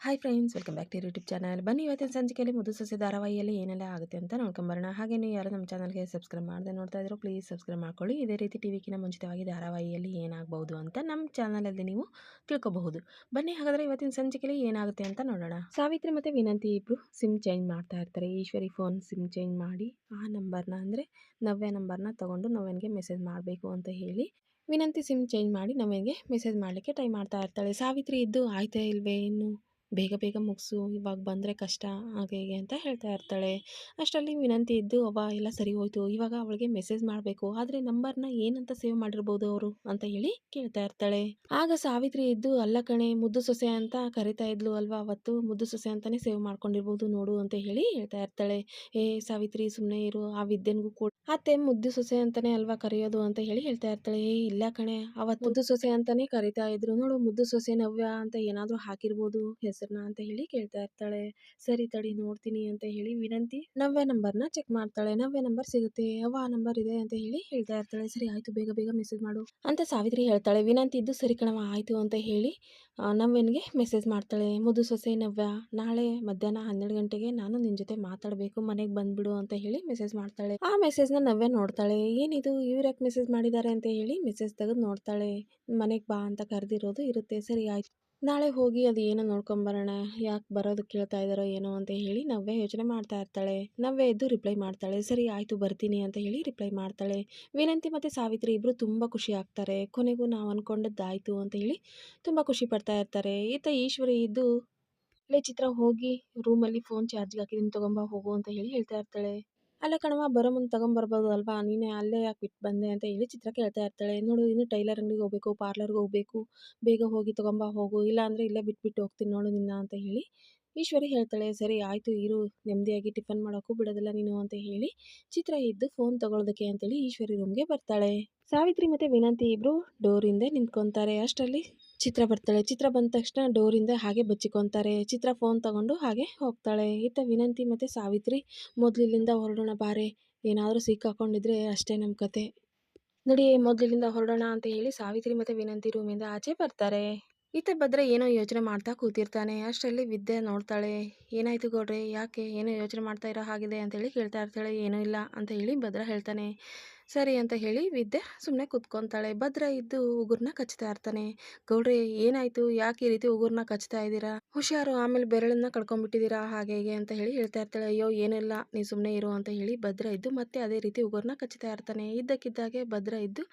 Hi friends, welcome back to YouTube channel. ಬನ್ನಿ ಇವತ್ತಿನ ಸಂಚಿಕೆಯಲ್ಲಿ ಮುದ್ದು ಸೊಸೆ ಧಾರಾವಾಹಿಯಲ್ಲಿ ಏನೆಲ್ಲ ಆಗುತ್ತೆ ಅಂತ ನೋಡ್ಕೊಂಬರೋಣ. ಹಾಗೆ ನೀವು ಯಾರು ನಮ್ಮ ಚಾನಲ್ಗೆ ಸಬ್ಸ್ಕ್ರೈಬ್ ಮಾಡದೆ ನೋಡ್ತಾ ಇದ್ರು ಪ್ಲೀಸ್ ಸಬ್ಸ್ಕ್ರೈಬ್ ಮಾಡ್ಕೊಳ್ಳಿ. ಇದೇ ರೀತಿ ಟಿವಿಗಿನ ಮುಂಚಿತವಾಗಿ ಧಾರಾವಾಹಿಯಲ್ಲಿ ಏನಾಗಬಹುದು ಅಂತ ನಮ್ಮ ಚಾನಲಲ್ಲಿ ನೀವು ತಿಳ್ಕೊಬಹುದು. ಬನ್ನಿ ಹಾಗಾದರೆ ಇವತ್ತಿನ ಸಂಚಿಕೆಯಲ್ಲಿ ಏನಾಗುತ್ತೆ ಅಂತ ನೋಡೋಣ. ಸಾವಿತ್ರಿ ಮತ್ತು ವಿನಂತಿ ಇಬ್ಬರು ಸಿಮ್ ಚೇಂಜ್ ಮಾಡ್ತಾ ಇರ್ತಾರೆ. ಈಶ್ವರಿ ಫೋನ್ ಸಿಮ್ ಚೇಂಜ್ ಮಾಡಿ ಆ ನಂಬರ್ನ ಅಂದರೆ ನವ್ಯ ನಂಬರ್ನ ತೊಗೊಂಡು ನವ್ಯನಿಗೆ ಮೆಸೇಜ್ ಮಾಡಬೇಕು ಅಂತ ಹೇಳಿ ವಿನಂತಿ ಸಿಮ್ ಚೇಂಜ್ ಮಾಡಿ ನವ್ಯನಿಗೆ ಮೆಸೇಜ್ ಮಾಡಲಿಕ್ಕೆ ಟ್ರೈ ಮಾಡ್ತಾ ಇರ್ತಾಳೆ. ಸಾವಿತ್ರಿ ಇದ್ದು ಆಯ್ತಾ ಇಲ್ವೇ, ಇನ್ನು ಬೇಗ ಬೇಗ ಮುಗಿಸು, ಇವಾಗ ಬಂದರೆ ಕಷ್ಟ ಹಾಗೆ ಹೀಗೆ ಅಂತ ಹೇಳ್ತಾ ಇರ್ತಾಳೆ. ಅಷ್ಟರಲ್ಲಿ ವಿನಂತಿ ಇದ್ದು ಅವ್ವ ಎಲ್ಲ ಸರಿ ಹೋಯ್ತು, ಇವಾಗ ಅವಳಿಗೆ ಮೆಸೇಜ್ ಮಾಡಬೇಕು, ಆದರೆ ನಂಬರ್ನ ಏನಂತ ಸೇವ್ ಮಾಡಿರ್ಬೋದು ಅವರು ಅಂತ ಹೇಳಿ ಕೇಳ್ತಾ ಇರ್ತಾಳೆ. ಆಗ ಸಾವಿತ್ರಿ ಇದ್ದು ಅಲ್ಲ ಕಣೆ, ಮುದ್ದು ಸೊಸೆ ಅಂತ ಕರಿತಾ ಇದ್ಲು ಅಲ್ವಾ ಅವತ್ತು, ಮುದ್ದು ಸೊಸೆ ಅಂತಾನೆ ಸೇವ್ ಮಾಡ್ಕೊಂಡಿರ್ಬೋದು ನೋಡು ಅಂತ ಹೇಳಿ ಹೇಳ್ತಾ ಇರ್ತಾಳೆ. ಏ ಸಾವಿತ್ರಿ ಸುಮ್ಮನೆ ಇರು, ಆ ವಿದ್ಯೆನ್ಗೂ ಕೂಡ ಅತ್ತೆ ಮುದ್ದು ಸೊಸೆ ಅಂತಾನೆ ಅಲ್ವಾ ಕರೆಯೋದು ಅಂತ ಹೇಳಿ ಹೇಳ್ತಾ ಇರ್ತಾಳೆ. ಏ ಇಲ್ಲ ಕಣೆ, ಅವತ್ತು ಮುದ್ದು ಸೊಸೆ ಅಂತಾನೆ ಕರಿತಾ ಇದ್ರು ನೋಡು, ಮುದ್ದು ಸೊಸೆ ನವ್ಯ ಅಂತ ಏನಾದ್ರೂ ಹಾಕಿರ್ಬೋದು ಹೆಸರನ್ನ ಅಂತ ಹೇಳಿ ಕೇಳ್ತಾ ಇರ್ತಾಳೆ. ಸರಿ ತಡಿ ನೋಡ್ತೀನಿ ಅಂತ ಹೇಳಿ ವಿನಂತಿ ನವ್ಯ ನಂಬರ್ನ ಚೆಕ್ ಮಾಡ್ತಾಳೆ. ನವ್ಯ ನಂಬರ್ ಸಿಗುತ್ತೆ, ಅವ್ವ ಆ ನಂಬರ್ ಇದೆ ಅಂತ ಹೇಳಿ ಹೇಳ್ತಾ ಇರ್ತಾಳೆ. ಸರಿ ಆಯ್ತು, ಬೇಗ ಬೇಗ ಮೆಸೇಜ್ ಮಾಡು ಅಂತ ಸಾವಿತ್ರಿ ಹೇಳ್ತಾಳೆ. ವಿನಂತಿ ಇದ್ದು ಸರಿ ಕಣವ ಆಯ್ತು ಅಂತ ಹೇಳಿ ನವ್ಯನಿಗೆ ಮೆಸೇಜ್ ಮಾಡ್ತಾಳೆ. ಮುದ್ದು ಸೊಸೆ ನವ್ಯ, ನಾಳೆ ಮಧ್ಯಾಹ್ನ 12 ಗಂಟೆಗೆ ನಾನು ನಿನ್ ಜೊತೆ ಮಾತಾಡಬೇಕು, ಮನೆಗೆ ಬಂದ್ಬಿಡು ಅಂತ ಹೇಳಿ ಮೆಸೇಜ್ ಮಾಡ್ತಾಳೆ. ಆ ಮೆಸೇಜ್ನ ನವ್ಯ ನೋಡ್ತಾಳೆ. ಏನಿದು ಇವ್ರು ಯಾಕೆ ಮೆಸೇಜ್ ಮಾಡಿದ್ದಾರೆ ಅಂತ ಹೇಳಿ ಮೆಸೇಜ್ ತೆಗೆದು ನೋಡ್ತಾಳೆ. ಮನೆಗೆ ಬಾ ಅಂತ ಕರೆದಿರೋದು ಇರುತ್ತೆ. ಸರಿ ಆಯ್ತು, ನಾಳೆ ಹೋಗಿ ಅದು ಏನೋ ನೋಡ್ಕೊಂಬರೋಣ, ಯಾಕೆ ಬರೋದು ಕೇಳ್ತಾ ಇದ್ದಾರೋ ಏನೋ ಅಂತ ಹೇಳಿ ನವ್ಯ ಯೋಚನೆ ಮಾಡ್ತಾ ಇರ್ತಾಳೆ. ನವ್ಯ ಎದ್ದು ರಿಪ್ಲೈ ಮಾಡ್ತಾಳೆ. ಸರಿ ಆಯಿತು ಬರ್ತೀನಿ ಅಂತ ಹೇಳಿ ರಿಪ್ಲೈ ಮಾಡ್ತಾಳೆ. ವಿನಂತಿ ಮತ್ತು ಸಾವಿತ್ರಿ ಇಬ್ಬರು ತುಂಬ ಖುಷಿ ಆಗ್ತಾರೆ. ಕೊನೆಗೂ ನಾವು ಅಂದ್ಕೊಂಡದ್ದಾಯಿತು ಅಂತ ಹೇಳಿ ತುಂಬ ಖುಷಿ ಪಡ್ತಾ ಇರ್ತಾರೆ. ಈತ ಈಶ್ವರಿ ಇದ್ದು ಅಲ್ಲೇ ಚಿತ್ರ ಹೋಗಿ ರೂಮಲ್ಲಿ ಫೋನ್ ಚಾರ್ಜ್ಗೆ ಹಾಕಿದ್ದೀನಿ ತಗೊಂಬ ಹೋಗು ಅಂತ ಹೇಳಿ ಹೇಳ್ತಾ ಇರ್ತಾಳೆ. ಅಲ್ಲ ಕಣವ, ಬರೋ ಮುಂದೆ ತಗೊಂಬರ್ಬೋದು ಅಲ್ವಾ, ನೀನೇ ಅಲ್ಲೇ ಯಾಕೆ ಬಿಟ್ಟು ಬಂದೆ ಅಂತ ಹೇಳಿ ಚಿತ್ರ ಕೇಳ್ತಾ ಇರ್ತಾಳೆ. ನೋಡು ಇನ್ನು ಟೈಲರ್ ಅಂಗಡಿಗೆ ಹೋಗಬೇಕು, ಪಾರ್ಲರ್ಗೆ ಹೋಗಬೇಕು, ಬೇಗ ಹೋಗಿ ತಗೊಂಬ ಹೋಗು, ಇಲ್ಲಾಂದರೆ ಇಲ್ಲೇ ಬಿಟ್ಬಿಟ್ಟು ಹೋಗ್ತೀನಿ ನೋಡು ನಿನ್ನ ಅಂತ ಹೇಳಿ ಈಶ್ವರಿ ಹೇಳ್ತಾಳೆ. ಸರಿ ಆಯಿತು ಇರು, ನೆಮ್ಮದಿಯಾಗಿ ಟಿಫನ್ ಮಾಡೋಕ್ಕೂ ಬಿಡೋದಿಲ್ಲ ನೀನು ಅಂತ ಹೇಳಿ ಚಿತ್ರ ಇದ್ದು ಫೋನ್ ತಗೊಳ್ಳೋದಕ್ಕೆ ಅಂತೇಳಿ ಈಶ್ವರಿ ರೂಮ್ಗೆ ಬರ್ತಾಳೆ. ಸಾವಿತ್ರಿ ಮತ್ತು ವಿನಂತಿ ಇಬ್ಬರು ಡೋರಿಂದ ನಿಂತ್ಕೊತಾರೆ. ಅಷ್ಟರಲ್ಲಿ ಚಿತ್ರ ಬರ್ತಾಳೆ. ಚಿತ್ರ ಬಂದ ತಕ್ಷಣ ಡೋರಿಂದ ಹಾಗೆ ಬಚ್ಚಿಕೊಂತಾರೆ. ಚಿತ್ರ ಫೋನ್ ತಗೊಂಡು ಹಾಗೆ ಹೋಗ್ತಾಳೆ. ಇತ್ತ ವಿನಂತಿ ಮತ್ತು ಸಾವಿತ್ರಿ ಮೊದಲಿಲ್ಲಿಂದ ಹೊರಡೋಣ ಬಾರೆ, ಏನಾದರೂ ಸಿಕ್ಕಾಕೊಂಡಿದ್ರೆ ಅಷ್ಟೇ ನಮ್ಮ ಕತೆ, ನಡಿ ಮೊದಲಿಲ್ಲಿಂದ ಹೊರಡೋಣ ಅಂತ ಹೇಳಿ ಸಾವಿತ್ರಿ ಮತ್ತು ವಿನಂತಿ ರೂಮಿಂದ ಆಚೆ ಬರ್ತಾರೆ. ಈತ ಭದ್ರ ಏನೋ ಯೋಚನೆ ಮಾಡ್ತಾ ಕೂತಿರ್ತಾನೆ. ಅಷ್ಟರಲ್ಲಿ ವಿದ್ಯೆ ನೋಡ್ತಾಳೆ. ಏನಾಯ್ತು ಗೌಡ್ರೆ, ಯಾಕೆ ಏನೋ ಯೋಚನೆ ಮಾಡ್ತಾ ಇರೋ ಹಾಗಿದೆ ಅಂತೇಳಿ ಕೇಳ್ತಾ ಇರ್ತಾಳೆ. ಏನೂ ಇಲ್ಲ ಅಂತ ಹೇಳಿ ಭದ್ರ ಹೇಳ್ತಾನೆ. ಸರಿ ಅಂತ ಹೇಳಿ ವಿದ್ಯೆ ಸುಮ್ಮನೆ ಕೂತ್ಕೊತಾಳೆ. ಭದ್ರ ಇದ್ದು ಉಗುರ್ನ ಕಚ್ತಾ ಇರ್ತಾನೆ. ಗೌಡ್ರೆ ಏನಾಯ್ತು, ಯಾಕೆ ಈ ರೀತಿ ಉಗುರ್ನ ಕಚ್ತಾ ಇದ್ದೀರಾ, ಹುಷಾರು ಆಮೇಲೆ ಬೆರಳನ್ನ ಕಳ್ಕೊಂಡ್ಬಿಟ್ಟಿದ್ದೀರಾ ಹಾಗೆ ಹೀಗೆ ಅಂತ ಹೇಳಿ ಹೇಳ್ತಾ ಇರ್ತಾಳೆ. ಅಯ್ಯೋ ಏನಿಲ್ಲ, ನೀ ಸುಮ್ಮನೆ ಇರು ಅಂತ ಹೇಳಿ ಭದ್ರ ಇದ್ದು ಮತ್ತೆ ಅದೇ ರೀತಿ ಉಗುರ್ನ ಕಚ್ತಾ ಇರ್ತಾನೆ. ಇದ್ದಕ್ಕಿದ್ದಾಗೆ ಭದ್ರ ಇದ್ದು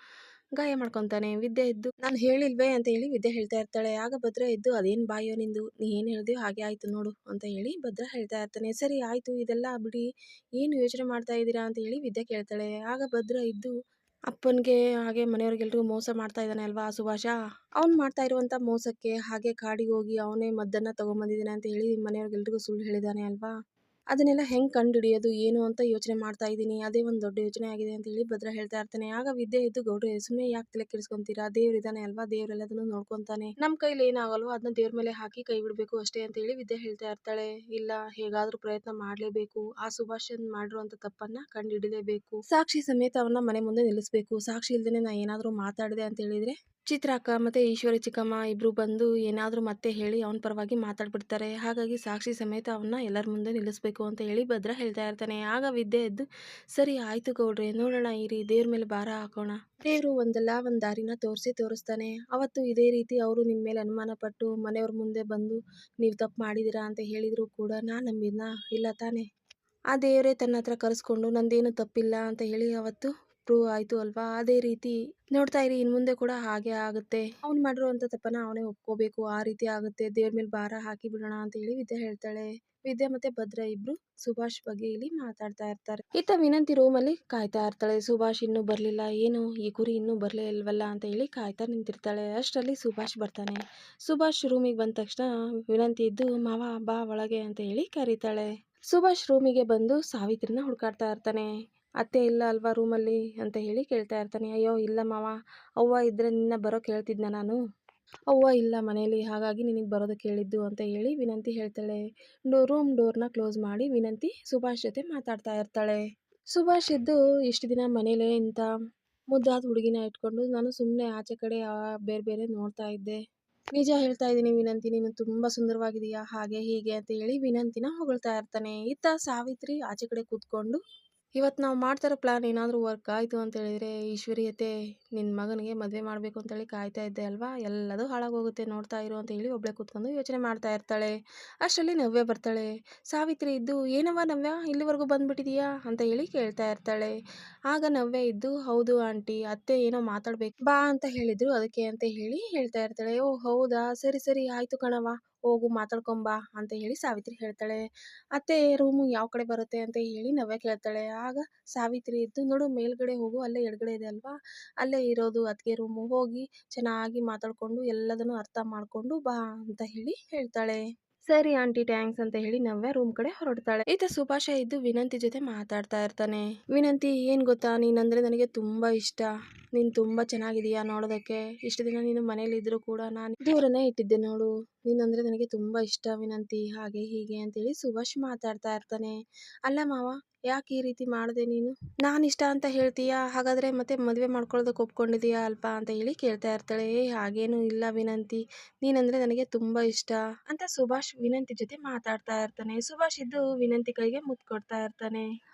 ಗಾಯ ಮಾಡ್ಕೊತಾನೆ. ವಿದ್ಯೆ ಇದ್ದು ನಾನು ಹೇಳಿಲ್ವೇ ಅಂತ ಹೇಳಿ ವಿದ್ಯೆ ಹೇಳ್ತಾ ಇರ್ತಾಳೆ. ಆಗ ಭದ್ರ ಇದ್ದು ಅದೇನು ಬಾಯೋ ನಿಂದು, ನೀ ಏನು ಹೇಳ್ದೆಯೋ ಹಾಗೆ ಆಯಿತು ನೋಡು ಅಂತ ಹೇಳಿ ಭದ್ರ ಹೇಳ್ತಾ ಇರ್ತಾನೆ. ಸರಿ ಆಯಿತು ಇದೆಲ್ಲ ಬಿಡಿ, ಏನು ಯೋಚನೆ ಮಾಡ್ತಾ ಇದ್ದೀರಾ ಅಂತ ಹೇಳಿ ವಿದ್ಯೆ ಕೇಳ್ತಾಳೆ. ಆಗ ಭದ್ರ ಇದ್ದು ಅಪ್ಪನಿಗೆ ಹಾಗೆ ಮನೆಯವ್ರಿಗೆಲ್ರಿಗೂ ಮೋಸ ಮಾಡ್ತಾ ಇದ್ದಾನೆ ಅಲ್ವಾ ಸುಭಾಷ, ಅವ್ನು ಮಾಡ್ತಾ ಇರುವಂಥ ಮೋಸಕ್ಕೆ ಹಾಗೆ ಕಾಡಿಗೆ ಹೋಗಿ ಅವನೇ ಮದ್ದನ್ನು ತೊಗೊಂಬಂದಿದ್ದಾನೆ ಅಂತ ಹೇಳಿ ಮನೆಯವ್ರಿಗೆಲ್ರಿಗೂ ಸುಳ್ಳು ಹೇಳಿದ್ದಾನೆ ಅಲ್ವಾ, ಅದನ್ನೆಲ್ಲ ಹೆಂಗೆ ಕಂಡು ಹಿಡಿಯೋದು ಏನು ಅಂತ ಯೋಚನೆ ಮಾಡ್ತಾ ಇದ್ದೀನಿ, ಅದೇ ಒಂದು ದೊಡ್ಡ ಯೋಚನೆ ಆಗಿದೆ ಅಂತ ಹೇಳಿ ಭದ್ರ ಹೇಳ್ತಾ ಇರ್ತಾನೆ. ಆಗ ವಿದ್ಯೆ ಇದ್ದು ಗೌಡ್ರೆ ಸುಮ್ಮನೆ ಯಾಕೆ ತಲೆ ಕೆಡಿಸ್ಕೊಂತೀರಾ, ದೇವ್ರು ಇದ್ದಾನೆ ಅಲ್ವಾ, ದೇವ್ರೆಲ್ಲದನ್ನು ನೋಡ್ಕೊತಾನೆ, ನಮ್ಮ ಕೈಲಿ ಏನಾಗಲ್ವೋ ಅದನ್ನ ದೇವ್ರ ಮೇಲೆ ಹಾಕಿ ಕೈ ಬಿಡಬೇಕು ಅಷ್ಟೇ ಅಂತ ಹೇಳಿ ವಿದ್ಯೆ ಹೇಳ್ತಾ ಇರ್ತಾಳೆ. ಇಲ್ಲ, ಹೇಗಾದ್ರೂ ಪ್ರಯತ್ನ ಮಾಡಲೇಬೇಕು, ಆ ಸುಭಾಷನ್ ಮಾಡಿರುವಂಥ ತಪ್ಪನ್ನ ಕಂಡು ಹಿಡಿಲೇಬೇಕು, ಸಾಕ್ಷಿ ಸಮೇತ ಅವನ್ನ ಮನೆ ಮುಂದೆ ನಿಲ್ಲಿಸಬೇಕು, ಸಾಕ್ಷಿ ಇಲ್ದೇನೆ ನಾ ಏನಾದರೂ ಮಾತಾಡಿದೆ ಅಂತ ಹೇಳಿದ್ರೆ ಚಿತ್ರಾಕ್ಕ ಮತ್ತೆ ಈಶ್ವರಿ ಚಿಕ್ಕಮ್ಮ ಇಬ್ರು ಬಂದು ಏನಾದರೂ ಮತ್ತೆ ಹೇಳಿ ಅವನ ಪರವಾಗಿ ಮಾತಾಡ್ಬಿಡ್ತಾರೆ. ಹಾಗಾಗಿ ಸಾಕ್ಷಿ ಸಮೇತ ಅವನ್ನ ಎಲ್ಲರ ಮುಂದೆ ನಿಲ್ಲಿಸಬೇಕು ಅಂತ ಹೇಳಿ ಭದ್ರ ಹೇಳ್ತಾ ಇರ್ತಾನೆ. ಆಗ ವಿದ್ಯೆ ಎದ್ದು ಸರಿ ಆಯ್ತು ಗೌಡ್ರೆ, ನೋಡೋಣ ಇರಿ, ದೇವ್ರ ಮೇಲೆ ಭಾರ ಹಾಕೋಣ, ದೇವರು ಒಂದಲ್ಲ ಒಂದು ದಾರಿನ ತೋರಿಸ್ತಾನೆ. ಅವತ್ತು ಇದೇ ರೀತಿ ಅವರು ನಿಮ್ಮ ಮೇಲೆ ಅನುಮಾನ ಪಟ್ಟು ಮನೆಯವ್ರ ಮುಂದೆ ಬಂದು ನೀವು ತಪ್ಪು ಮಾಡಿದ್ದೀರಾ ಅಂತ ಹೇಳಿದ್ರು ಕೂಡ ನಾನು ನಂಬಿದ್ನಾ, ಇಲ್ಲ ತಾನೇ, ಆ ದೇವರೇ ತನ್ನ ಹತ್ರ ಕರೆಸ್ಕೊಂಡು ನಂದೇನು ತಪ್ಪಿಲ್ಲ ಅಂತ ಹೇಳಿ ಅವತ್ತು ಪ್ರೂವ್ ಆಯಿತು ಅಲ್ವಾ. ಅದೇ ರೀತಿ ನೋಡ್ತಾ ಇರಿ, ಇನ್ನು ಮುಂದೆ ಕೂಡ ಹಾಗೆ ಆಗುತ್ತೆ, ಅವ್ನು ಮಾಡಿರುವಂಥ ತಪ್ಪನ್ನ ಅವನೇ ಒಪ್ಕೋಬೇಕು, ಆ ರೀತಿ ಆಗುತ್ತೆ, ದೇವ್ರ ಮೇಲೆ ಭಾರ ಹಾಕಿ ಬಿಡೋಣ ಅಂತ ಹೇಳಿ ವಿದ್ಯೆ ಹೇಳ್ತಾಳೆ. ವಿದ್ಯೆ ಮತ್ತೆ ಭದ್ರ ಇಬ್ರು ಸುಭಾಷ್ ಬಗ್ಗೆ ಇಲ್ಲಿ ಮಾತಾಡ್ತಾ ಇರ್ತಾರೆ. ಇತ್ತ ವಿನಂತಿ ರೂಮಲ್ಲಿ ಕಾಯ್ತಾ ಇರ್ತಾಳೆ. ಸುಭಾಷ್ ಇನ್ನೂ ಬರಲಿಲ್ಲ, ಏನು ಈ ಕುರಿ ಇನ್ನೂ ಬರಲೇ ಇಲ್ವಲ್ಲ ಅಂತ ಹೇಳಿ ಕಾಯ್ತಾ ನಿಂತಿರ್ತಾಳೆ. ಅಷ್ಟರಲ್ಲಿ ಸುಭಾಷ್ ಬರ್ತಾನೆ. ಸುಭಾಷ್ ರೂಮಿಗೆ ಬಂದ ತಕ್ಷಣ ವಿನಂತಿ ಇದ್ದು ಮಾವ ಬಾ ಒಳಗೆ ಅಂತ ಹೇಳಿ ಕರೀತಾಳೆ. ಸುಭಾಷ್ ರೂಮಿಗೆ ಬಂದು ಸಾವಿತ್ರಿನ ಹುಡುಕಾಡ್ತಾ ಇರ್ತಾನೆ. ಅತ್ತೆ ಇಲ್ಲ ಅಲ್ವಾ ರೂಮಲ್ಲಿ ಅಂತ ಹೇಳಿ ಕೇಳ್ತಾ ಇರ್ತಾನೆ. ಅಯ್ಯೋ ಇಲ್ಲ ಮಾವ, ಅವ್ವ ಇದ್ರೆ ನಿನ್ನ ಬರೋ ಕೇಳ್ತಿದ್ನ ನಾನು, ಅವ್ವ ಇಲ್ಲ ಮನೇಲಿ, ಹಾಗಾಗಿ ನಿನಗೆ ಬರೋದಕ್ಕೆ ಹೇಳಿದ್ದು ಅಂತ ಹೇಳಿ ವಿನಂತಿ ಹೇಳ್ತಾಳೆ. ರೂಮ್ ಡೋರ್ನ ಕ್ಲೋಸ್ ಮಾಡಿ ವಿನಂತಿ ಸುಭಾಷ್ ಜೊತೆ ಮಾತಾಡ್ತಾ ಇರ್ತಾಳೆ. ಸುಭಾಷ್ ಇದ್ದು ಇಷ್ಟು ದಿನ ಮನೇಲೇ ಇಂಥ ಮುದ್ದಾದ ಹುಡುಗಿನ ಇಟ್ಕೊಂಡು ನಾನು ಸುಮ್ಮನೆ ಆಚೆ ಕಡೆ ಬೇರೆ ಬೇರೆ ನೋಡ್ತಾ ಇದ್ದೆ, ನಿಜ ಹೇಳ್ತಾ ಇದ್ದೀನಿ ವಿನಂತಿ, ನೀನು ತುಂಬ ಸುಂದರವಾಗಿದೀಯಾ ಹಾಗೆ ಹೀಗೆ ಅಂತ ಹೇಳಿ ವಿನಂತಿನ ಹೊಗಳ್ತಾ ಇರ್ತಾನೆ. ಇತ್ತ ಸಾವಿತ್ರಿ ಆಚೆ ಕಡೆ ಕೂತ್ಕೊಂಡು ಇವತ್ತು ನಾವು ಮಾಡ್ತಾ ಇರೋ ಪ್ಲಾನ್ ಏನಾದರೂ ವರ್ಕ್ ಆಯಿತು ಅಂತ ಹೇಳಿದ್ರೆ ಈಶ್ವರಿಯತೆ ನಿನ್ನ ಮಗನಿಗೆ ಮದುವೆ ಮಾಡಬೇಕು ಅಂತೇಳಿ ಕಾಯ್ತಾ ಇದ್ದೆ ಅಲ್ವಾ, ಎಲ್ಲದೂ ಹಾಳಾಗೋಗುತ್ತೆ ನೋಡ್ತಾ ಇರು ಅಂತ ಹೇಳಿ ಒಬ್ಬಳೇ ಕೂತ್ಕೊಂಡು ಯೋಚನೆ ಮಾಡ್ತಾ ಇರ್ತಾಳೆ. ಅಷ್ಟರಲ್ಲಿ ನವ್ಯ ಬರ್ತಾಳೆ. ಸಾವಿತ್ರಿ ಇದ್ದು ಏನವ್ವ ನವ್ಯ ಇಲ್ಲಿವರೆಗೂ ಬಂದ್ಬಿಟ್ಟಿದೀಯಾ ಅಂತ ಹೇಳಿ ಕೇಳ್ತಾ ಇರ್ತಾಳೆ. ಆಗ ನವ್ಯ ಇದ್ದು ಹೌದು ಆಂಟಿ, ಅತ್ತೆ ಏನೋ ಮಾತಾಡ್ಬೇಕು ಬಾ ಅಂತ ಹೇಳಿದ್ರು ಅದಕ್ಕೆ ಅಂತ ಹೇಳಿ ಹೇಳ್ತಾ ಇರ್ತಾಳೆ. ಓ ಹೌದಾ, ಸರಿ ಸರಿ ಆಯ್ತು ಕಣವ, ಹೋಗು ಮಾತಾಡ್ಕೊಂಬಾ ಅಂತ ಹೇಳಿ ಸಾವಿತ್ರಿ ಹೇಳ್ತಾಳೆ. ಅತ್ತೆ ರೂಮು ಯಾವ ಕಡೆ ಬರುತ್ತೆ ಅಂತ ಹೇಳಿ ನವ್ಯ ಕೇಳ್ತಾಳೆ. ಆಗ ಸಾವಿತ್ರಿ ಇದ್ದು ನೋಡು ಮೇಲ್ಗಡೆ ಹೋಗು, ಅಲ್ಲೇ ಎಡಗಡೆ ಇದೆ ಅಲ್ವಾ, ಅಲ್ಲೇ ಇರೋದು ಅತ್ತಿಗೆ ರೂಮು, ಹೋಗಿ ಚೆನ್ನಾಗಿ ಮಾತಾಡ್ಕೊಂಡು ಎಲ್ಲದನ್ನು ಅರ್ಥ ಮಾಡ್ಕೊಂಡು ಬಾ ಅಂತ ಹೇಳಿ ಹೇಳ್ತಾಳೆ. ಸರಿ ಆಂಟಿ ಥ್ಯಾಂಕ್ಸ್ ಅಂತ ಹೇಳಿ ನವ್ಯ ರೂಮ್ ಕಡೆ ಹೊರಡ್ತಾಳೆ. ಈತ ಸುಭಾಷ ಇದ್ದು ವಿನಂತಿ ಜೊತೆ ಮಾತಾಡ್ತಾ ಇರ್ತಾನೆ. ವಿನಂತಿ ಏನ್ ಗೊತ್ತಾ, ನೀನಂದ್ರೆ ನನಗೆ ತುಂಬಾ ಇಷ್ಟ, ನೀನು ತುಂಬ ಚೆನ್ನಾಗಿದೀಯಾ ನೋಡೋದಕ್ಕೆ. ಇಷ್ಟು ದಿನ ನೀನು ಮನೇಲಿ ಇದ್ರು ಕೂಡ ನಾನು ದೂರನೇ ಇಟ್ಟಿದ್ದೆ ನೋಡು, ನೀನಂದ್ರೆ ನನಗೆ ತುಂಬಾ ಇಷ್ಟ ವಿನಂತಿ ಹಾಗೆ ಹೀಗೆ ಅಂತೇಳಿ ಸುಭಾಷ್ ಮಾತಾಡ್ತಾ ಇರ್ತಾನೆ. ಅಲ್ಲ ಮಾವ, ಯಾಕೆ ಈ ರೀತಿ ಮಾಡಿದೆ ನೀನು, ನಾನು ಇಷ್ಟ ಅಂತ ಹೇಳ್ತೀಯಾ, ಹಾಗಾದ್ರೆ ಮತ್ತೆ ಮದುವೆ ಮಾಡ್ಕೊಳ್ಳೋದಕ್ಕೆ ಒಪ್ಕೊಂಡಿದೀಯಾ ಅಲ್ಪ ಅಂತ ಹೇಳಿ ಕೇಳ್ತಾ ಇರ್ತಾಳೆ. ಹಾಗೇನು ಇಲ್ಲ ವಿನಂತಿ, ನೀನಂದ್ರೆ ನನಗೆ ತುಂಬಾ ಇಷ್ಟ ಅಂತ ಸುಭಾಷ್ ವಿನಂತಿ ಜೊತೆ ಮಾತಾಡ್ತಾ ಇರ್ತಾನೆ. ಸುಭಾಷ್ ಇದ್ದು ವಿನಂತಿ ಕೈಗೆ ಮುತ್ತು ಕೊಡ್ತಾ ಇರ್ತಾನೆ.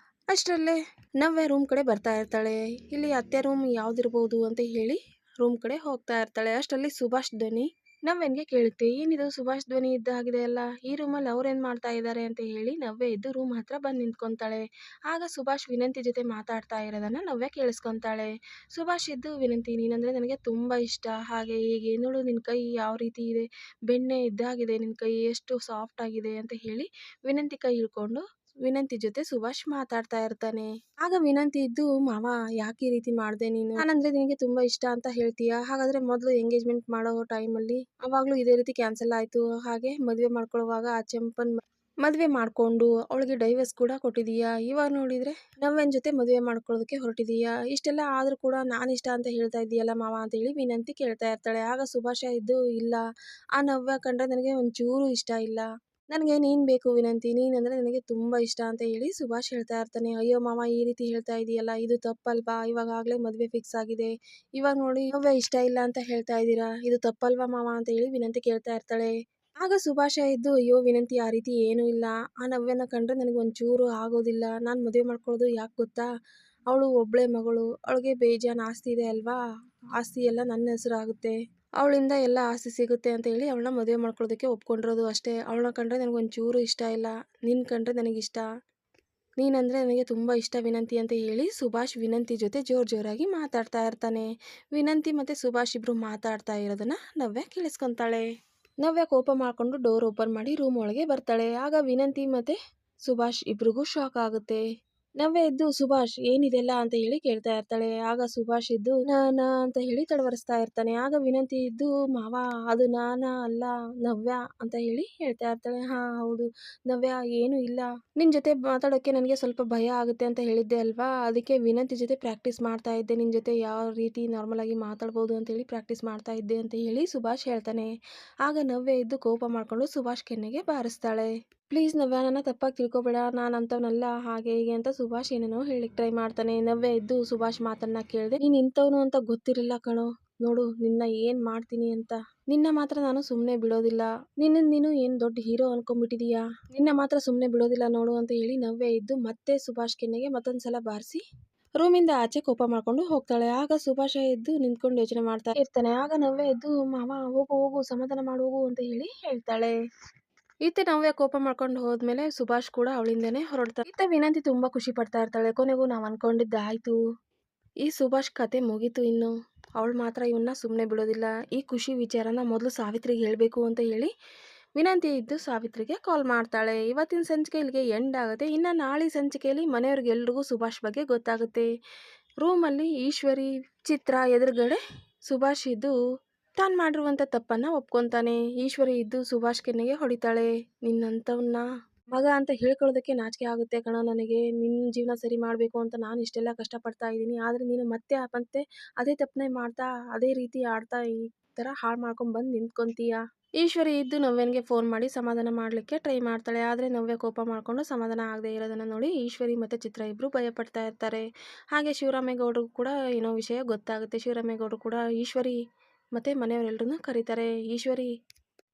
ಅಷ್ಟರಲ್ಲೇ ನವ್ಯ ರೂಮ್ ಕಡೆ ಬರ್ತಾ ಇರ್ತಾಳೆ. ಇಲ್ಲಿ ಅತ್ತೆ ರೂಮ್ ಯಾವ್ದಿರ್ಬೋದು ಅಂತ ಹೇಳಿ ರೂಮ್ ಕಡೆ ಹೋಗ್ತಾ ಇರ್ತಾಳೆ. ಅಷ್ಟರಲ್ಲಿ ಸುಭಾಷ್ ಧ್ವನಿ ನವ್ಯನ್ಗೆ ಕೇಳುತ್ತೆ. ಏನಿದು ಸುಭಾಷ್ ಧ್ವನಿ ಇದ್ದ ಆಗಿದೆ ಅಲ್ಲ, ಈ ರೂಮಲ್ಲಿ ಅವ್ರೇನ್ ಮಾಡ್ತಾ ಇದ್ದಾರೆ ಅಂತ ಹೇಳಿ ನವ್ಯ ಇದ್ದು ರೂಮ್ ಹತ್ರ ಬಂದು ನಿಂತ್ಕೊಂತಾಳೆ. ಆಗ ಸುಭಾಷ್ ವಿನಂತಿ ಜೊತೆ ಮಾತಾಡ್ತಾ ಇರೋದನ್ನ ನವ್ಯ ಕೇಳಿಸ್ಕೊಂತಾಳೆ. ಸುಭಾಷ್ ಇದ್ದು ವಿನಂತಿ ನೀನಂದ್ರೆ ನನಗೆ ತುಂಬಾ ಇಷ್ಟ ಹಾಗೆ ಹೀಗೆ, ನೋಡು ನಿನ್ ಕೈ ಯಾವ ರೀತಿ ಇದೆ, ಬೆಣ್ಣೆ ಇದ್ದಾಗಿದೆ ನಿನ್ ಕೈ, ಎಷ್ಟು ಸಾಫ್ಟ್ ಆಗಿದೆ ಅಂತ ಹೇಳಿ ವಿನಂತಿ ಕೈ ಹಿಡ್ಕೊಂಡು ವಿನಂತಿ ಜೊತೆ ಸುಭಾಷ್ ಮಾತಾಡ್ತಾ ಇರ್ತಾನೆ. ಆಗ ವಿನಂತಿ ಇದ್ದು ಮಾವ ಯಾಕೆ ಈ ರೀತಿ ಮಾಡ್ದೆ ನೀನು, ನಾನಂದ್ರೆ ನಿನಗೆ ತುಂಬಾ ಇಷ್ಟ ಅಂತ ಹೇಳ್ತೀಯಾ, ಹಾಗಾದ್ರೆ ಮೊದಲು ಎಂಗೇಜ್ಮೆಂಟ್ ಮಾಡೋ ಟೈಮಲ್ಲಿ ಅವಾಗ್ಲೂ ಇದೇ ರೀತಿ ಕ್ಯಾನ್ಸಲ್ ಆಯ್ತು, ಹಾಗೆ ಮದುವೆ ಮಾಡ್ಕೊಳ್ಳುವಾಗ ಆ ಚೆಂಪನ್ ಮದುವೆ ಮಾಡ್ಕೊಂಡು ಅವಳಿಗೆ ಡೈವರ್ಸ್ ಕೂಡ ಕೊಟ್ಟಿದೀಯಾ, ಇವಾಗ ನೋಡಿದ್ರೆ ನವ್ಯನ್ ಜೊತೆ ಮದುವೆ ಮಾಡ್ಕೊಳ್ಳೋದಕ್ಕೆ ಹೊರಟಿದೀಯಾ, ಇಷ್ಟೆಲ್ಲ ಆದ್ರೂ ಕೂಡ ನಾನು ಇಷ್ಟ ಅಂತ ಹೇಳ್ತಾ ಇದೀಯಲ್ಲ ಮಾವ ಅಂತ ಹೇಳಿ ವಿನಂತಿ ಕೇಳ್ತಾ ಇರ್ತಾಳೆ. ಆಗ ಸುಭಾಷ ಇದ್ದು ಇಲ್ಲ, ಆ ನವ್ಯ ಕಂಡ್ರೆ ನನಗೆ ಒಂಚೂರು ಇಷ್ಟ ಇಲ್ಲ, ನನಗೆ ನೀನ್ ಬೇಕು ವಿನಂತಿ, ನೀನಂದ್ರೆ ನನಗೆ ತುಂಬಾ ಇಷ್ಟ ಅಂತ ಹೇಳಿ ಸುಭಾಷ್ ಹೇಳ್ತಾ ಇರ್ತಾನೆ. ಅಯ್ಯೋ ಮಾವ ಈ ರೀತಿ ಹೇಳ್ತಾ ಇದೀಯಲ್ಲ, ಇದು ತಪ್ಪಲ್ವಾ, ಇವಾಗಲೇ ಮದುವೆ ಫಿಕ್ಸ್ ಆಗಿದೆ, ಇವಾಗ ನೋಡಿ ನವ್ಯ ಇಷ್ಟ ಇಲ್ಲ ಅಂತ ಹೇಳ್ತಾ ಇದ್ದೀರಾ, ಇದು ತಪ್ಪಲ್ವಾ ಮಾವ ಅಂತ ಹೇಳಿ ವಿನಂತಿ ಕೇಳ್ತಾ ಇರ್ತಾಳೆ. ಆಗ ಸುಭಾಷ ಇದ್ದು ಅಯ್ಯೋ ವಿನಂತಿ ಆ ರೀತಿ ಏನೂ ಇಲ್ಲ, ಆ ನವ್ಯನ ಕಂಡ್ರೆ ನನಗೆ ಒಂಚೂರು ಆಗೋದಿಲ್ಲ, ನಾನು ಮದುವೆ ಮಾಡ್ಕೊಳ್ಳೋದು ಯಾಕೆ ಗೊತ್ತಾ, ಅವಳು ಒಬ್ಳೆ ಮಗಳು, ಅವಳಿಗೆ ಬೇಜಾನ್ ಆಸ್ತಿ ಇದೆ ಅಲ್ವಾ, ಆಸ್ತಿ ಎಲ್ಲ ನನ್ನ ಹೆಸರಾಗುತ್ತೆ, ಅವಳಿಂದ ಎಲ್ಲ ಆಸ್ತಿ ಸಿಗುತ್ತೆ ಅಂತ ಹೇಳಿ ಅವಳನ್ನ ಮದುವೆ ಮಾಡ್ಕೊಳ್ಳೋದಕ್ಕೆ ಒಪ್ಕೊಂಡಿರೋದು ಅಷ್ಟೇ, ಅವಳನ್ನ ಕಂಡ್ರೆ ನನಗೆ ಒಂಚೂರು ಇಷ್ಟ ಇಲ್ಲ, ನಿನ್ನ ಕಂಡ್ರೆ ನನಗಿಷ್ಟ, ನೀನಂದ್ರೆ ನನಗೆ ತುಂಬ ಇಷ್ಟ ವಿನಂತಿ ಅಂತ ಹೇಳಿ ಸುಭಾಷ್ ವಿನಂತಿ ಜೊತೆ ಜೋರಾಗಿ ಮಾತಾಡ್ತಾ ಇರ್ತಾನೆ. ವಿನಂತಿ ಮತ್ತೆ ಸುಭಾಷ್ ಇಬ್ರು ಮಾತಾಡ್ತಾ ಇರೋದನ್ನ ನವ್ಯ ಕೇಳಿಸ್ಕೊಂತಾಳೆ. ನವ್ಯ ಕೋಪ ಮಾಡ್ಕೊಂಡು ಡೋರ್ ಓಪನ್ ಮಾಡಿ ರೂಮ್ ಒಳಗೆ ಬರ್ತಾಳೆ. ಆಗ ವಿನಂತಿ ಮತ್ತೆ ಸುಭಾಷ್ ಇಬ್ರಿಗೂ ಶಾಕ್ ಆಗುತ್ತೆ. ನವ್ಯ ಇದ್ದು ಸುಭಾಷ್ ಏನಿದೆಲ್ಲ ಅಂತ ಹೇಳಿ ಕೇಳ್ತಾ ಇರ್ತಾಳೆ. ಆಗ ಸುಭಾಷ್ ಇದ್ದು ನಾನಾ ಅಂತ ಹೇಳಿ ತಡವರಿಸ್ತಾ ಇರ್ತಾನೆ. ಆಗ ವಿನಂತಿ ಇದ್ದು ಮಾವ ಅದು ನಾನಾ ಅಲ್ಲ ನವ್ಯ ಅಂತ ಹೇಳಿ ಹೇಳ್ತಾ ಇರ್ತಾಳೆ. ಹಾ ಹೌದು ನವ್ಯ, ಏನು ಇಲ್ಲ, ನಿನ್ ಜೊತೆ ಮಾತಾಡೋಕ್ಕೆ ನನಗೆ ಸ್ವಲ್ಪ ಭಯ ಆಗುತ್ತೆ ಅಂತ ಹೇಳಿದ್ದೆ ಅಲ್ವಾ, ಅದಕ್ಕೆ ವಿನಂತಿ ಜೊತೆ ಪ್ರಾಕ್ಟೀಸ್ ಮಾಡ್ತಾ ಇದ್ದೆ, ನಿನ್ ಜೊತೆ ಯಾವ ರೀತಿ ನಾರ್ಮಲ್ ಆಗಿ ಮಾತಾಡ್ಬೋದು ಅಂತ ಹೇಳಿ ಪ್ರಾಕ್ಟೀಸ್ ಮಾಡ್ತಾ ಇದ್ದೆ ಅಂತ ಹೇಳಿ ಸುಭಾಷ್ ಹೇಳ್ತಾನೆ. ಆಗ ನವ್ಯ ಇದ್ದು ಕೋಪ ಮಾಡ್ಕೊಂಡು ಸುಭಾಷ್ ಕೆನ್ನೆಗೆ ಬಾರಿಸ್ತಾಳೆ. ಪ್ಲೀಸ್ ನವ್ಯ, ನನ್ನ ತಪ್ಪಾಗಿ ತಿಳ್ಕೊಬೇಡ, ನಾನು ಅಂಥವ್ನಲ್ಲ ಹಾಗೆ ಹೀಗೆ ಅಂತ ಸುಭಾಷ್ ಏನೇನೋ ಹೇಳಿಕ್ ಟ್ರೈ ಮಾಡ್ತಾನೆ. ನವ್ಯ ಇದ್ದು ಸುಭಾಷ್ ಮಾತನ್ನ ಕೇಳಿದೆ, ನೀನು ಇಂಥವನು ಅಂತ ಗೊತ್ತಿರಲಿಲ್ಲ ಕಣೋ, ನೋಡು ನಿನ್ನ ಏನು ಮಾಡ್ತೀನಿ ಅಂತ, ನಿನ್ನ ಮಾತ್ರ ನಾನು ಸುಮ್ಮನೆ ಬಿಡೋದಿಲ್ಲ, ನೀನು ಏನು ದೊಡ್ಡ ಹೀರೋ ಅನ್ಕೊಂಡ್ಬಿಟ್ಟಿದೀಯಾ, ನಿನ್ನ ಮಾತ್ರ ಸುಮ್ಮನೆ ಬಿಡೋದಿಲ್ಲ ನೋಡು ಅಂತ ಹೇಳಿ ನವ್ಯ ಇದ್ದು ಮತ್ತೆ ಸುಭಾಷ್ ಕೆನ್ನೆಗೆ ಮತ್ತೊಂದ್ಸಲ ಬಾರಿಸಿ ರೂಮಿಂದ ಆಚೆ ಕೋಪ ಮಾಡ್ಕೊಂಡು ಹೋಗ್ತಾಳೆ. ಆಗ ಸುಭಾಷ ಎದ್ದು ನಿಂತ್ಕೊಂಡು ಯೋಚನೆ ಮಾಡ್ತಾ ಇರ್ತಾನೆ. ಆಗ ನವ್ಯ ಎದ್ದು ಮಾವ ಹೋಗು ಹೋಗು ಸಮಾಧಾನ ಮಾಡೋಗು ಅಂತ ಹೇಳಿ ಹೇಳ್ತಾಳೆ. ಈತ ನವ್ಯ ಕೋಪ ಮಾಡ್ಕೊಂಡು ಹೋದ್ಮೇಲೆ ಸುಭಾಷ್ ಕೂಡ ಅವಳಿಂದನೇ ಹೊರಡ್ತಾನೆ. ಈತ ವಿನಂತಿ ತುಂಬಾ ಖುಷಿ ಪಡ್ತಾ ಇರ್ತಾಳೆ. ಕೊನೆಗೂ ನಾವು ಅನ್ಕೊಂಡಿದ್ದಾಯ್ತು, ಈ ಸುಭಾಷ್ ಕತೆ ಮುಗೀತು, ಇನ್ನು ಅವಳು ಮಾತ್ರ ಇವನ್ನ ಸುಮ್ಮನೆ ಬಿಡೋದಿಲ್ಲ, ಈ ಖುಷಿ ವಿಚಾರನ ಮೊದಲು ಸಾವಿತ್ರಿಗೆ ಹೇಳಬೇಕು ಅಂತ ಹೇಳಿ ವಿನಂತಿ ಇದ್ದು ಸಾವಿತ್ರಿಗೆ ಕಾಲ್ ಮಾಡ್ತಾಳೆ. ಇವತ್ತಿನ ಸಂಚಿಕೆ ಇಲ್ಲಿಗೆ ಎಂಡ್ ಆಗುತ್ತೆ. ಇನ್ನು ನಾಳೆ ಸಂಚಿಕೆಯಲ್ಲಿ ಮನೆಯವ್ರಿಗೆಲ್ರಿಗೂ ಸುಭಾಷ್ ಬಗ್ಗೆ ಗೊತ್ತಾಗುತ್ತೆ. ರೂಮಲ್ಲಿ ಈಶ್ವರಿ ಚಿತ್ರ ಎದುರುಗಡೆ ಸುಭಾಷ್ ಇದ್ದು ತಾನು ಮಾಡಿರುವಂಥ ತಪ್ಪನ್ನು ಒಪ್ಕೊತಾನೆ. ಈಶ್ವರಿ ಇದ್ದು ಸುಭಾಷ್ ಕೆನ್ನೆಗೆ ಹೊಡಿತಾಳೆ. ನಿನ್ನಂಥವನ್ನ ಮಗ ಅಂತ ಹೇಳ್ಕೊಳ್ಳೋದಕ್ಕೆ ನಾಚಿಕೆ ಆಗುತ್ತೆ ಕಣ ನನಗೆ, ನಿನ್ನ ಜೀವನ ಸರಿ ಮಾಡಬೇಕು ಅಂತ ನಾನು ಇಷ್ಟೆಲ್ಲ ಕಷ್ಟಪಡ್ತಾ ಇದ್ದೀನಿ, ಆದರೆ ನೀನು ಮತ್ತೆ ಅದೇ ತಪ್ಪನ್ನೇ ಮಾಡ್ತಾ ಅದೇ ರೀತಿ ಆಡ್ತಾ ಈ ಥರ ಹಾಳು ಮಾಡ್ಕೊಂಡು ಬಂದು ನಿಂತ್ಕೊಂತೀಯ. ಈಶ್ವರಿ ಇದ್ದು ನವ್ಯನ್ಗೆ ಫೋನ್ ಮಾಡಿ ಸಮಾಧಾನ ಮಾಡಲಿಕ್ಕೆ ಟ್ರೈ ಮಾಡ್ತಾಳೆ. ಆದರೆ ನವ್ಯ ಕೋಪ ಮಾಡಿಕೊಂಡು ಸಮಾಧಾನ ಆಗದೆ ಇರೋದನ್ನು ನೋಡಿ ಈಶ್ವರಿ ಮತ್ತು ಚಿತ್ರ ಇಬ್ಬರು ಭಯಪಡ್ತಾ ಇರ್ತಾರೆ. ಹಾಗೆ ಶಿವರಾಮೇಗೌಡರು ಕೂಡ ಏನೋ ವಿಷಯ ಗೊತ್ತಾಗುತ್ತೆ. ಶಿವರಾಮೇಗೌಡರು ಕೂಡ ಈಶ್ವರಿ ಮತ್ತು ಮನೆಯವರೆಲ್ಲರೂ ಕರೀತಾರೆ. ಈಶ್ವರಿ,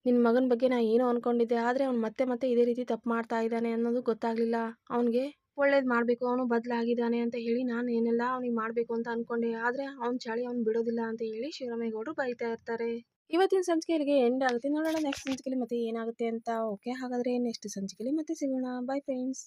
ನಿನ್ನ ಮಗನ ಬಗ್ಗೆ ನಾನು ಏನೋ ಅಂದ್ಕೊಂಡಿದ್ದೆ, ಆದರೆ ಅವ್ನು ಮತ್ತೆ ಮತ್ತೆ ಇದೇ ರೀತಿ ತಪ್ಪು ಮಾಡ್ತಾ ಇದ್ದಾನೆ ಅನ್ನೋದು ಗೊತ್ತಾಗಲಿಲ್ಲ. ಅವನಿಗೆ ಒಳ್ಳೇದು ಮಾಡಬೇಕು, ಅವನು ಬದಲಾಗಿದ್ದಾನೆ ಅಂತ ಹೇಳಿ ನಾನು ಏನೆಲ್ಲ ಅವನಿಗೆ ಮಾಡಬೇಕು ಅಂತ ಅಂದ್ಕೊಂಡೆ, ಆದರೆ ಅವ್ನ ಚಾಳಿ ಅವ್ನು ಬಿಡೋದಿಲ್ಲ ಅಂತ ಹೇಳಿ ಶಿವರಾಮೇಗೌಡರು ಬೈತಾ ಇರ್ತಾರೆ. ಇವತ್ತಿನ ಸಂಚಿಕೆ ಇಲ್ಲಿಗೆ ಎಂಡ್ ಆಗುತ್ತೆ. ನೋಡೋಣ ನೆಕ್ಸ್ಟ್ ಸಂಚಿಕೆಯಲ್ಲಿ ಮತ್ತೆ ಏನಾಗುತ್ತೆ ಅಂತ. ಓಕೆ, ಹಾಗಾದರೆ ನೆಕ್ಸ್ಟ್ ಸಂಚಿಕೆಯಲ್ಲಿ ಮತ್ತೆ ಸಿಗೋಣ. By friends.